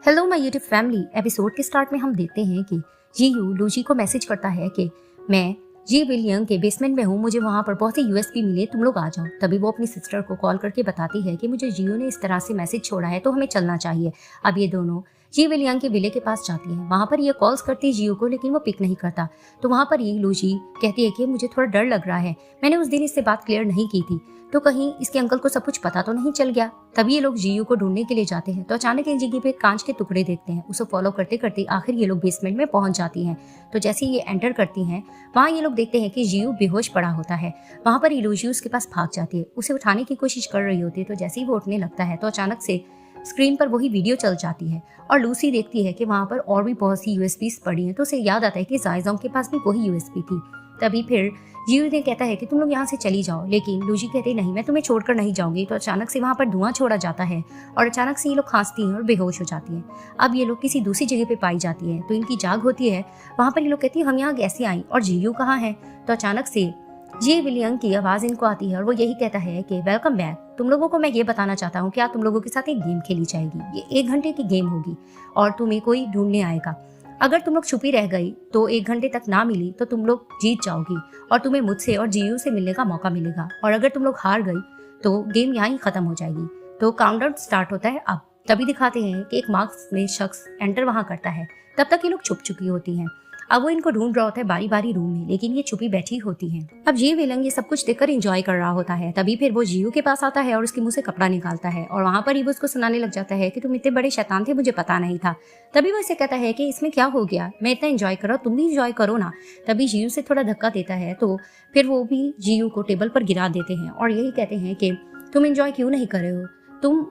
Hello my YouTube family. Episode के start में हम देखते हैं कि जीयू लूजी को मैसेज करता है कि मैं जी विलियम के बेसमेंट में हूँ, मुझे वहाँ पर बहुत से यूएसपी मिले, तुम लोग आ जाओ। तभी वो अपनी सिस्टर को कॉल करके बताती है कि मुझे जीयू ने इस तरह से मैसेज छोड़ा है तो हमें चलना चाहिए। अब ये दोनों जी विलियम के विले के पास जाती है। वहाँ पर ये कॉल्स करती है जीयू को, लेकिन वो पिक नहीं करता। तो वहाँ पर ये लूजी कहती है कि मुझे थोड़ा डर लग रहा है, मैंने उस दिन इससे बात क्लियर नहीं की थी, तो कहीं इसके अंकल को सब कुछ पता तो नहीं चल गया। तभी ये लोग जीयू को ढूंढने के लिए जाते हैं तो अचानक एक जगह पे कांच के टुकड़े देखते हैं। उसे फॉलो करते करते आखिर ये लोग बेसमेंट में पहुंच जाती हैं। तो जैसे ये एंटर करती हैं, वहाँ ये लोग देखते हैं कि जीयू बेहोश पड़ा होता है। वहाँ पर लूजी उसके पास भाग जाती है, उसे उठाने की कोशिश कर रही होती है। तो जैसे ही वो उठने लगता है तो अचानक से स्क्रीन पर वही वीडियो चल जाती है और लूसी देखती है कि वहाँ पर और भी बहुत सी यूएसपी पड़ी हैं। तो उसे याद आता है कि जायजोंग के पास भी वही यूएसपी थी। तभी फिर जीयू ने कहता है कि तुम लोग यहाँ से चली जाओ, लेकिन लूजी कहते नहीं, मैं तुम्हें छोड़कर नहीं जाऊंगी। तो अचानक से वहाँ पर धुआं छोड़ा जाता है और अचानक से ये लोग खांसती हैं और बेहोश हो जाती हैं। अब ये लोग किसी दूसरी जगह पे पाई जाती है तो इनकी जाग होती है। वहाँ पर ये लोग कहती है हम यहाँ कैसे आई और जीयू कहाँ है। तो अचानक से जी विलियम की आवाज इनको आती है और वो यही कहता है कि वेलकम बैक, तुम लोगों को मैं ये बताना चाहता हूँ कि आज तुम लोगों के साथ एक गेम खेली जाएगी। ये 1 घंटे की गेम होगी और तुम्हें कोई ढूंढने आएगा। अगर तुम लोग छुपी रह गई तो 1 घंटे तक ना मिली तो तुम लोग जीत जाओगी और तुम्हें मुझसे और जीयू से मिलने का मौका मिलेगा, और अगर तुम लोग हार गई तो गेम यहाँ ही खत्म हो जाएगी। तो काउंटडाउन स्टार्ट होता है। अब तभी दिखाते हैं कि एक मास्क में शख्स एंटर वहां करता है। तब तक ये लोग छुप चुकी होती हैं। अब वो इनको ढूंढ रहा होता है बारी बारी रूम में, लेकिन ये छुपी बैठी होती हैं। अब जी विलन ये सब कुछ देखकर एंजॉय कर रहा होता है। तभी फिर वो जीयू के पास आता है और उसके मुंह से कपड़ा निकालता है और वहां पर ही वो उसको सुनाने लग जाता है कि तुम इतने बड़े शैतान थे, मुझे पता नहीं था। तभी वो इसे कहता है कि इसमें क्या हो गया, मैं इतना एंजॉय कर रहा हूँ, तुम भी एंजॉय करो ना। तभी जीयू से थोड़ा धक्का देता है तो फिर वो भी जीयू को टेबल पर गिरा देते हैं और यही कहते हैं कि तुम एंजॉय क्यों नहीं कर रहे हो, तुम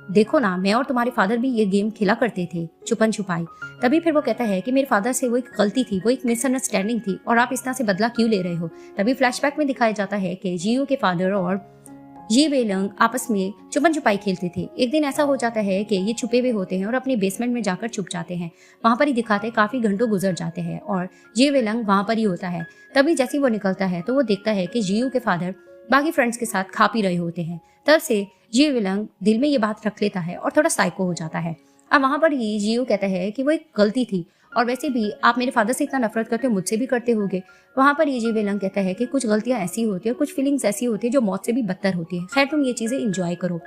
देखो ना, मैं और तुम्हारे फादर भी ये गेम खेला करते थे, छुपन छुपाई। तभी फिर वो कहता है कि मेरे फादर से वो एक गलती थी, वो एक मिसअंडरस्टैंडिंग थी और आप इस तरह से बदला क्यों ले रहे हो। तभी फ्लैशबैक में दिखाया जाता है कि जीयू के फादर और जी वेलंग आपस में छुपन छुपाई खेलते थे। एक दिन ऐसा हो जाता है कि ये छुपे हुए होते हैं और अपने बेसमेंट में जाकर छुप जाते हैं। वहां पर ही दिखाते हैं काफी घंटों गुजर जाते हैं और जी वेलंग वहां पर ही होता है। तभी जैसे वो निकलता है तो वो देखता है कि जीयू के फादर बाकी फ्रेंड्स के साथ खा पी रहे होते हैं। तब से जी विलंग दिल में ये बात रख लेता है और थोड़ा साइको हो जाता है। अब वहां पर ही जीयू कहता है कि वो एक गलती थी और वैसे भी आप मेरे फादर से इतना नफरत करते हो, मुझसे भी करते होगे। वहां पर ये जी विलंग कहता है कि कुछ गलतियां ऐसी होती है और कुछ फीलिंग्स ऐसी होती है जो मौत से भी बदतर होती है। खैर तुम ये चीजें एंजॉय करो।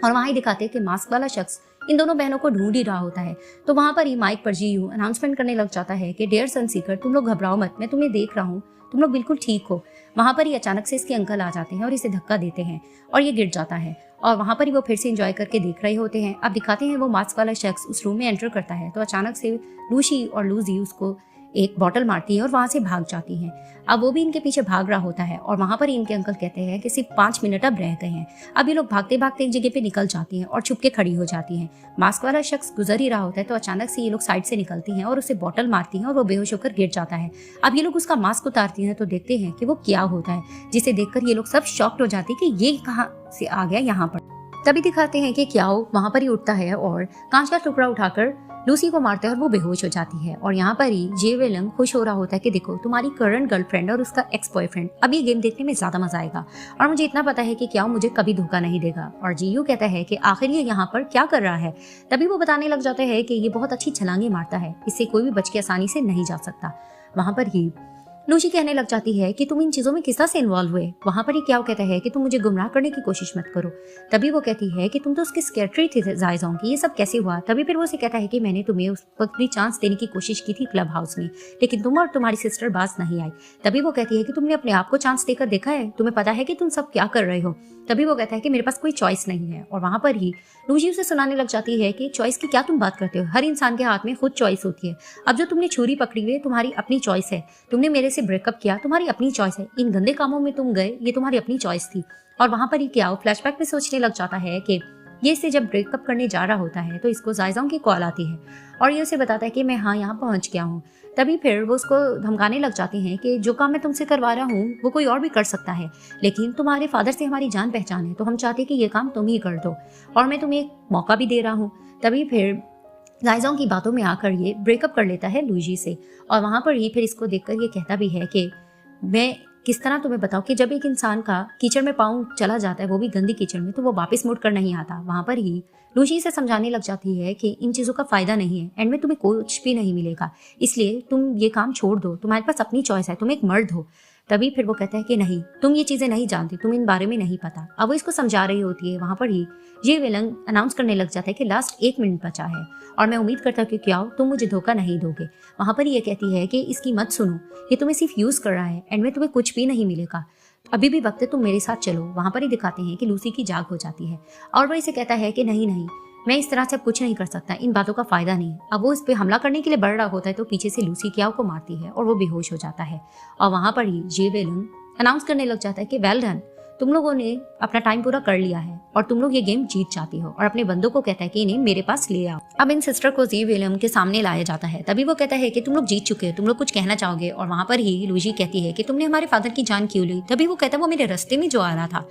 और वहां ही दिखाते हैं कि मास्क वाला शख्स इन दोनों बहनों को ढूंढ ही रहा होता है। तो वहां पर ही माइक पर जीयू अनाउंसमेंट करने लग जाता है कि डियर सन सीकर, तुम लोग घबराओ मत, मैं तुम्हें देख रहा हूँ, तुम लोग बिल्कुल ठीक हो। वहां पर ही अचानक से इसके अंकल आ जाते हैं और इसे धक्का देते हैं और ये गिर जाता है और वहां पर ही वो फिर से एंजॉय करके देख रहे होते हैं। अब दिखाते हैं वो मास्क वाला शख्स उस रूम में एंटर करता है तो अचानक से लूसी और लूजी उसको एक बॉटल मारती है और वहां से भाग जाती हैं। अब वो भी इनके पीछे भाग रहा होता है और वहां पर इनके अंकल कहते हैं कि सिर्फ 5 मिनट अब रह गए हैं। अब ये लोग भागते भागते एक जगह पे निकल जाती हैं और छुप के खड़ी हो जाती हैं। मास्क वाला शख्स गुजर ही रहा होता है तो अचानक से ये लोग साइड से निकलती हैं और उसे बॉटल मारती हैं और वो बेहोश होकर गिर जाता है। अब ये लोग उसका मास्क उतारती हैं तो देखते हैं कि वो क्या होता है, जिसे देखकर ये लोग सब शॉक्ड हो जाते हैं कि ये कहाँ से आ गया यहाँ पर। तभी दिखाते हैं कि क्याओ वहां पर ही उठता है और कांच का टुकड़ा उठाकर लूसी को मारता है और वो बेहोश हो जाती है। और यहाँ पर ही जे वेलंग खुश हो रहा होता है कि देखो तुम्हारी करंट गर्लफ्रेंड और उसका एक्स बॉयफ्रेंड, अब ये गेम देखने में ज्यादा मजा आएगा और मुझे इतना पता है कि क्या मुझे कभी धोखा नहीं देगा। और जीयू कहता है कि आखिर ये यहाँ पर क्या कर रहा है। तभी वो बताने लग जाता है कि ये बहुत अच्छी छलांगे मारता है, इससे कोई भी बच के आसानी से नहीं जा सकता। वहां पर ही लूसी कहने लग जाती है कि तुम इन चीजों में किस तरह से इन्वॉल्व हुए। वहां पर ही क्या कहता है कि तुम मुझे गुमराह करने की कोशिश मत करो। तभी वो कहती है कि तुम तो उसकी सेक्रेटरी थी जायजोंग की, ये सब कैसे हुआ। तभी फिर वो उसे कहता है कि मैंने तुम्हें उस वक्त भी चांस देने की कोशिश की थी क्लब हाउस में, लेकिन तुम और तुम्हारी सिस्टर बाज नहीं आई। तभी वो कहती है कि तुमने अपने आप को चांस देकर देखा है, तुम्हें पता है कि तुम सब क्या कर रहे हो। तभी वो कहता है कि मेरे पास कोई चॉइस नहीं है। और वहां पर ही लूजी उसे सुनाने लग जाती है कि चॉइस की क्या तुम बात करते हो, हर इंसान के हाथ में खुद चॉइस होती है। अब जो तुमने छुरी पकड़ी हुई है तुम्हारी अपनी चॉइस है, तुमने मेरे से ब्रेकअप किया तुम्हारी अपनी चॉइस है, इन गंदे कामों में तुम गए ये तुम्हारी अपनी चॉइस थी। और वहां पर ही क्या फ्लैशबैक में सोचने लग जाता है कि ये इससे जब ब्रेकअप करने जा रहा होता है तो इसको जायजोंग की कॉल आती है और ये उसे बताता है कि मैं हाँ यहाँ पहुंच गया हूँ। तभी फिर वो उसको धमकाने लग जाती हैं कि जो काम मैं तुमसे करवा रहा हूँ वो कोई और भी कर सकता है, लेकिन तुम्हारे फादर से हमारी जान पहचान है तो हम चाहते कि ये काम तुम ही कर दो और मैं तुम्हें एक मौका भी दे रहा हूँ। तभी फिर जायजोंग की बातों में आकर ये ब्रेकअप कर लेता है लूजी से और वहां पर ही फिर इसको देखकर ये कहता भी है कि मैं किस तरह तुम्हें बताओ कि जब एक इंसान का कीचड़ में पाँव चला जाता है, वो भी गंदी कीचड़ में, तो वो वापस मुड़ कर नहीं आता। वहां पर ही लूसी से समझाने लग जाती है कि इन चीज़ों का फायदा नहीं है, एंड में तुम्हें कुछ भी नहीं मिलेगा, इसलिए तुम ये काम छोड़ दो, तुम्हारे पास अपनी चॉइस है, तुम एक मर्द हो। तभी फिर वो कहता है कि नहीं, तुम ये चीज़ें नहीं जानती, तुम इन बारे में नहीं पता। अब वो इसको समझा रही होती है। वहां पर ही ये विलन अनाउंस करने लग जाता है कि लास्ट 1 मिनट बचा है और मैं उम्मीद करता हूँ कि क्या तुम मुझे धोखा नहीं दोगे। वहां पर ये कहती है कि इसकी मत सुनो, ये तुम्हें सिर्फ यूज कर रहा है, एंड में तुम्हें कुछ भी नहीं मिलेगा, अभी भी वक्त है, तुम मेरे साथ चलो। वहां पर ही दिखाते हैं कि लूसी की जाग हो जाती है और वो इसे कहता है कि नहीं नहीं, मैं इस तरह से अब कुछ नहीं कर सकता, इन बातों का फायदा नहीं है। अब वो इस पे हमला करने के लिए बढ़ रहा होता है तो पीछे से लूसी क्याओ को मारती है और वो बेहोश हो जाता है। और वहां पर ही जे वेलन अनाउंस करने लग जाता है कि वेल डन, तुम लोगों ने अपना टाइम पूरा कर लिया है और तुम लोग ये गेम जीत जाती हो, और अपने बंदों को कहता है कि इन्हें मेरे पास ले आओ। अब इन सिस्टर को जी विलियम के सामने लाया जाता है। तभी वो कहता है कि तुम लोग जीत चुके हो, तुम लोग कुछ कहना चाहोगे। और वहां पर ही लूजी कहती है कि तुमने हमारे फादर की जान क्यों ली। तभी वो कहता है वो मेरे रास्ते में जो आ रहा था।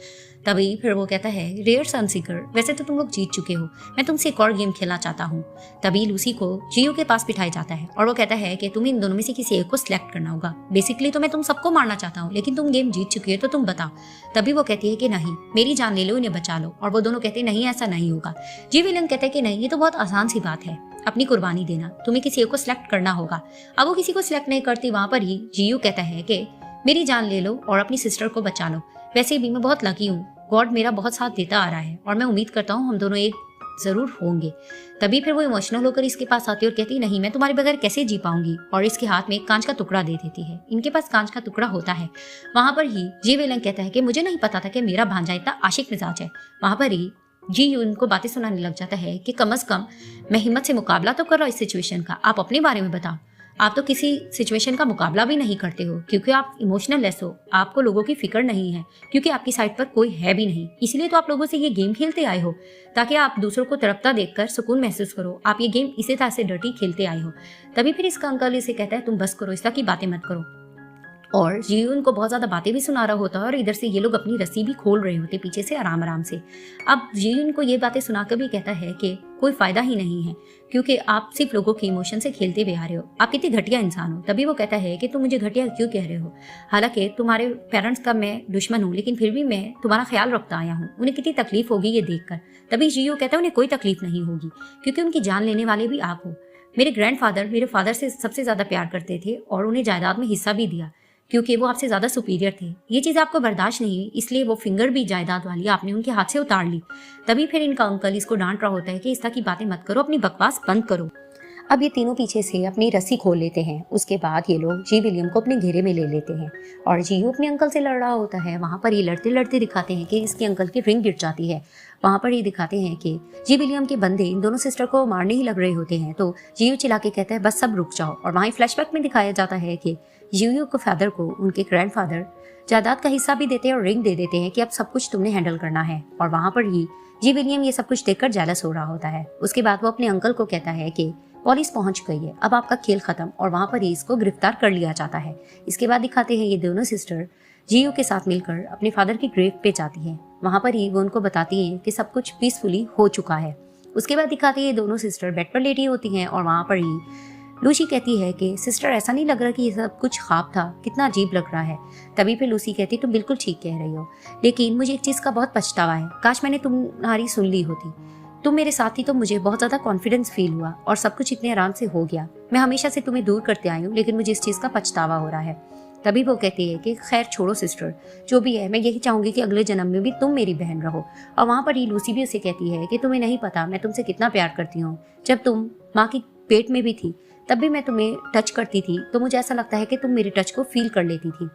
तभी फिर वो कहता है रेयर सनसीकर, वैसे तो तुम लोग जीत चुके हो, मैं तुमसे एक और गेम खेलना चाहता हूँ। तभी लूसी को जियो के पास बिठाया जाता है और वो कहता है कि तुम्हें इन दोनों में से किसी एक को सिलेक्ट करना होगा। बेसिकली तो मैं तुम सबको मारना चाहता हूँ, लेकिन तुम गेम जीत चुकी हो तो तुम बताओ। तभी वो कहती है कि नहीं, मेरी जान ले लो, इन्हें बचा लो। और वो दोनों कहते हैं नहीं, ऐसा नहीं होगा। जी विलन कहता है कि नहीं, ये तो बहुत आसान सी बात है, अपनी कुर्बानी देना, तुम्हें किसी एक को सिलेक्ट करना होगा। अब वो किसी को सिलेक्ट नहीं करती। वहां पर ही जियो कहता है कि मेरी जान ले लो और अपनी सिस्टर को बचा लो, वैसे भी मैं बहुत लकी हूँ, गॉड मेरा बहुत साथ देता आ रहा है और मैं उम्मीद करता हूँ हम दोनों एक जरूर होंगे। तभी फिर वो इमोशनल होकर इसके पास आती है और कहती है नहीं, मैं तुम्हारे बगैर कैसे जी पाऊंगी, और इसके हाथ में एक कांच का टुकड़ा दे देती है। इनके पास कांच का टुकड़ा होता है। वहां पर ही जी वेलन कहता है कि मुझे नहीं पता था कि मेरा भांजा इतना आशिक मिजाज है। वहां पर ही जी यू इनको बातें सुनाने लग जाता है कि कम से कम मैं हिम्मत से मुकाबला तो कर रहा हूँ इस सिचुएशन का, आप अपने बारे में बताओ। आप तो किसी सिचुएशन का मुकाबला भी नहीं करते हो क्योंकि आप इमोशनल लेस हो, आपको लोगों की फिक्र नहीं है क्योंकि आपकी साइड पर कोई है भी नहीं, इसलिए तो आप लोगों से ये गेम खेलते आए हो ताकि आप दूसरों को तड़पता देखकर सुकून महसूस करो। आप ये गेम इसी तरह से डर्टी खेलते आए हो। तभी फिर इसका अंकल इसे कहता है तुम बस करो, इस तरह की बातें मत करो। और जीयू उनको बहुत ज्यादा बातें भी सुना रहा होता है और इधर से ये लोग अपनी रस्सी भी खोल रहे होते पीछे से आराम आराम से। अब जीयू उनको ये बातें सुनाकर भी कहता है कि कोई फायदा ही नहीं है क्योंकि आप सिर्फ लोगों के इमोशन से खेलते हुए आ रहे हो, आप कितने घटिया इंसान हो। तभी वो कहता है कि तुम मुझे घटिया क्यों कह रहे हो, हालांकि तुम्हारे पेरेंट्स का मैं दुश्मन हूँ लेकिन फिर भी मैं तुम्हारा ख्याल रखता आया हूँ, उन्हें कितनी तकलीफ होगी ये देखकर। तभी जीयू कहता है उन्हें कोई तकलीफ नहीं होगी क्योंकि उनकी जान लेने वाले भी आप हो। मेरे ग्रैंडफादर मेरे फादर से सबसे ज्यादा प्यार करते थे और उन्हें जायदाद में हिस्सा भी दिया क्योंकि वो आपसे ज्यादा सुपीरियर थे। ये चीज आपको बर्दाश्त नहीं हुई इसलिए वो फिंगर भी जायदाद वाली आपने उनके हाथ से उतार ली। तभी फिर इनका अंकल इसको डांट रहा होता है कि इस तरह की बातें मत करो, अपनी बकवास बंद करो। अब ये तीनों पीछे से अपनी रस्सी खोल लेते हैं। उसके बाद ये लोग जी विलियम को अपने घेरे में ले लेते हैं और जीयू अपने अंकल से लड़ रहा होता है। वहां पर ये लड़ते लड़ते दिखाते हैं कि इसके अंकल की रिंग गिर जाती है। वहां पर ये दिखाते हैं कि जी विलियम के बंदे इन दोनों सिस्टर को मारने ही लग रहे होते हैं तो जीयू चिल्ला के कहता है बस सब रुक जाओ। और वहीं फ्लैशबैक में दिखाया जाता है कि जीयू को फादर को उनके ग्रैंडफादर जायदाद का हिस्सा भी देते हैं और रिंग दे देते हैं कि अब सब कुछ तुमने हैंडल करना है। और वहां पर ही जी विलियम ये सब कुछ देखकर जेलस हो रहा होता है। उसके बाद वो अपने अंकल को कहता है कि पुलिस पहुंच गई है, अब आपका खेल खत्म। और वहां पर ही इसको गिरफ्तार कर लिया जाता है। इसके बाद दिखाते हैं ये दोनों सिस्टर जीयू के साथ मिलकर अपने फादर की ग्रेव पे जाती है। वहां पर ही वो उनको बताती हैं कि सब कुछ पीसफुली हो चुका है। उसके बाद दिखाते हैं ये दोनों सिस्टर बेड पर लेटी होती हैं और वहां पर ही लूसी कहती है कि सिस्टर ऐसा नहीं लग रहा कि ये सब कुछ ख्वाब था, कितना अजीब लग रहा है। तभी फिर लूसी कहती तुम बिल्कुल ठीक कह रही हो, लेकिन मुझे एक चीज का बहुत पछतावा है, काश मैंने तुम्हारी सुन ली होती। तुम मेरे साथ ही तो मुझे बहुत ज्यादा कॉन्फिडेंस फील हुआ और सब कुछ इतने आराम से हो गया। मैं हमेशा से तुम्हें दूर करते आई हूँ लेकिन मुझे इस चीज का पछतावा हो रहा है। तभी वो कहती है कि खैर छोड़ो सिस्टर, जो भी है मैं यही चाहूंगी कि अगले जन्म में भी तुम मेरी बहन रहो। और वहां पर ही लूसी भी उसे कहती है कि तुम्हें नहीं पता मैं तुमसे कितना प्यार करती हूँ। जब तुम माँ की पेट में भी थी तब भी मैं तुम्हें टच करती थी तो मुझे ऐसा लगता है कि तुम मेरे टच को फील कर लेती थी।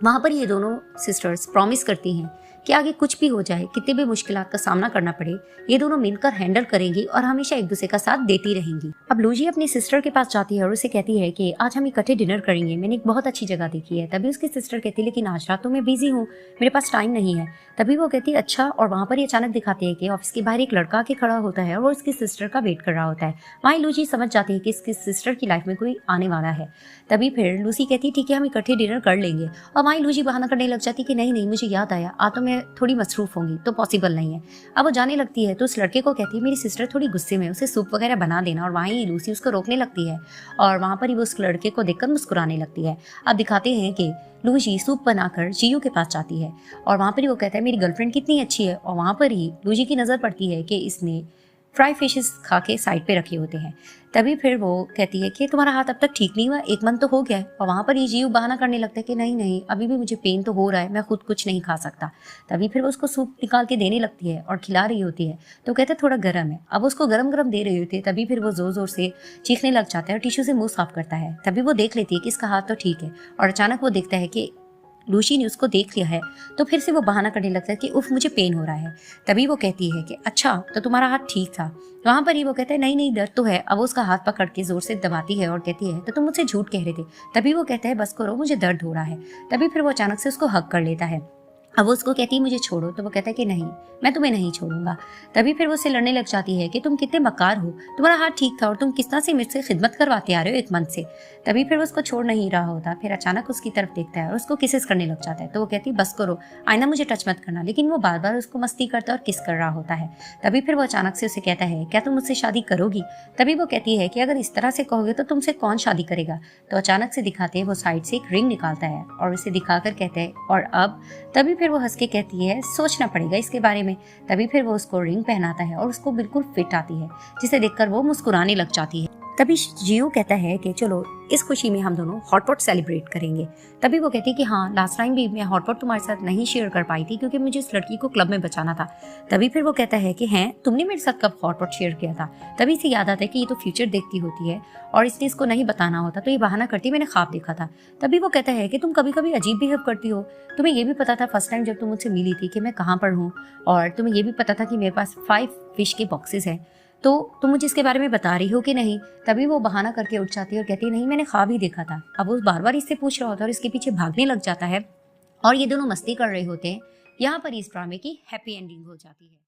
वहां पर ये दोनों सिस्टर्स प्रॉमिस करती हैं कि आगे कुछ भी हो जाए, कितने भी मुश्किलात का सामना करना पड़े, ये दोनों मिलकर हैंडल करेंगी और हमेशा एक दूसरे का साथ देती रहेंगी। अब लूजी अपनी सिस्टर के पास जाती है और उसे कहती है कि आज हम इकट्ठे डिनर करेंगे, मैंने एक बहुत अच्छी जगह देखी है। तभी उसकी सिस्टर कहती है लेकिन आज रात तो मैं बिजी हूँ, मेरे पास टाइम नहीं है। तभी वो कहती है अच्छा। और वहां पर ये अचानक दिखाते हैं कि ऑफिस के बाहर एक लड़का आके खड़ा होता है और वो इसकी सिस्टर का वेट कर रहा होता है। वहीं लूजी समझ जाती है कि इसकी सिस्टर की लाइफ में कोई आने वाला है। तभी फिर लूसी कहती है ठीक है हम इकट्ठे डिनर कर लेंगे। और वहीं लूजी बहाना करने लग जाती है कि नहीं नहीं मुझे याद आया, आज तो मैं में थोड़ी मसरूफ होंगी तो पॉसिबल नहीं है। अब वो जाने लगती है तो उस लड़के को कहती है मेरी सिस्टर थोड़ी गुस्से में, उसे सूप वगैरह बना देना, और वहीं ही लूसी उसको रोकने लगती है और वहाँ पर ही वो उस लड़के को देखकर मुस्कुराने लगती है। अब दिखाते हैं कि लूसी सूप बनाकर जीयू के पास जाती है और वहाँ पर ही वो कहता है मेरी गर्लफ्रेंड कितनी अच्छी है, और वहाँ पर ही लूसी की नज़र पड़ती है कि इसने फ्राई फिशेस खा के साइड पे रखे होते हैं। तभी फिर वो कहती है कि तुम्हारा हाथ अब तक ठीक नहीं हुआ, 1 मंथ तो हो गया है, और वहाँ पर ये जीव बहाना करने लगता है कि नहीं नहीं अभी भी मुझे पेन तो हो रहा है, मैं खुद कुछ नहीं खा सकता। तभी फिर वो उसको सूप निकाल के देने लगती है और खिला रही होती है, तो कहते हैं थोड़ा गर्म है। अब उसको गरम गरम दे रही होती है, तभी फिर वो जोर जोर से चीखने लग जाता है और टिश्यू से मुंह साफ करता है। तभी वो देख लेती है कि इसका हाथ तो ठीक है, और अचानक वो देखता है कि लूसी ने उसको देख लिया है, तो फिर से वो बहाना करने लगता है कि उफ मुझे पेन हो रहा है। तभी वो कहती है कि अच्छा तो तुम्हारा हाथ ठीक था। वहाँ पर ही वो कहता है नहीं नहीं दर्द तो है। अब वो उसका हाथ पकड़ के जोर से दबाती है और कहती है तो तुम मुझसे झूठ कह रहे थे। तभी वो कहता है बस करो मुझे दर्द हो रहा है। तभी फिर वो अचानक से उसको हक कर लेता है। अब वो उसको कहती है मुझे छोड़ो, तो वो कहता है कि नहीं मैं तुम्हें नहीं छोड़ूंगा। तभी फिर वो उससे लड़ने लग जाती है कि तुम कितने मकार हो, तुम्हारा हाथ ठीक था और तुम किस तरह से मुझसे खिदमत करवाते आ रहे हो 1 मंथ से। तभी फिर वो उसको छोड़ नहीं रहा होता, फिर अचानक उसकी तरफ देखता है और उसको किसेस करने लग जाता है। तो वो कहती है बस करो, आईना मुझे टच मत करना, लेकिन वो बार बार उसको मस्ती करता है और किस कर रहा होता है। तभी फिर वो अचानक से उसे कहता है क्या तुम मुझसे शादी करोगी। तभी वो कहती है कि अगर इस तरह से कहोगे तो तुमसे कौन शादी करेगा। तो अचानक से दिखाते हैं वो साइड से एक रिंग निकालता है और उसे दिखाकर कहते हैं और अब। तभी फिर वो हंस के कहती है सोचना पड़ेगा इसके बारे में। तभी फिर वो उसको रिंग पहनाता है और उसको बिल्कुल फिट आती है, जिसे देखकर वो मुस्कुराने लग जाती है। तभी जियो कहता है कि चलो इस खुशी में हम दोनों हॉटपॉट सेलिब्रेट करेंगे। तभी वो कहती है कि हाँ लास्ट टाइम भी मैं हॉटपॉट तुम्हारे साथ नहीं शेयर कर पाई थी क्योंकि मुझे इस लड़की को क्लब में बचाना था। तभी फिर वो कहता है कि हैं तुमने मेरे साथ कब हॉटपॉट शेयर किया था। तभी से याद आता है कि ये तो फ्यूचर देखती होती है और इसलिए इसको नहीं बताना होता, तो ये बहाना करती मैंने ख्वाब देखा था। तभी वो कहता है कि तुम कभी कभी अजीब बिहेव करती हो, तुम्हें ये भी पता था फर्स्ट टाइम जब तुम मुझसे मिली थी कि मैं कहाँ पर हूँ, और तुम्हें ये भी पता था कि मेरे पास 5 फिश के बॉक्सेस हैं, तो तुम मुझे इसके बारे में बता रही हो कि नहीं। तभी वो बहाना करके उठ जाती है और कहती है नहीं मैंने ख्वाब ही देखा था। अब वो बार बार इससे पूछ रहा होता है और इसके पीछे भागने लग जाता है और ये दोनों मस्ती कर रहे होते हैं। यहाँ पर इस ड्रामे की हैप्पी एंडिंग हो जाती है।